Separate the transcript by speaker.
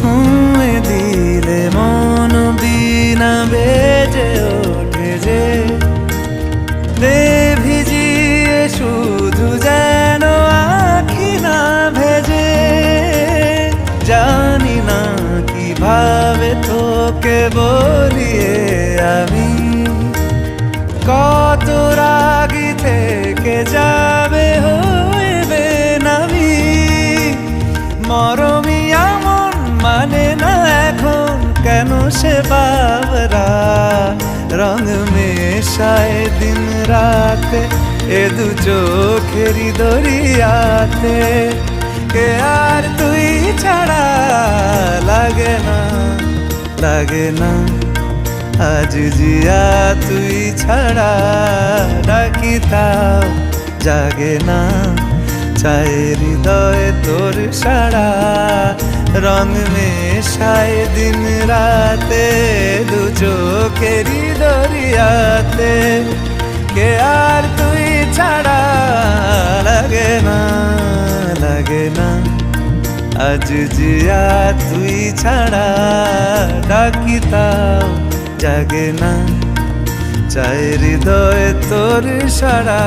Speaker 1: ছুঁয়ে দিলে মন বিনা বেজে ওঠে যে দে ভিজিয়ে শুধু যেন আখি না ভেজে। জানি না কিভাবে তোকে বলিয়ে আমি কত রাগি থেকে যাবে হইবে নামি। মরমি এমন মানে না এখন কেন সে বাবরা রং মেশায় দিন রাতে এ দু চোখেরই দরিয়াতে। কে আর তুই ছাড়া লাগে না লাগে না আজ জিয়া তুই ছাড়া ডাকি তাও জাগে না। চায় হৃদয় তোর সারা রং মেশায় দিন রাতে দু চোখেরই দরিয়াতে। কে আর তুই ছাড়া লাগে না লাগে না আজ জিয়া তুই ছাড়া ডাকি তাও জাগে না। চায় হৃদয় তোর সারা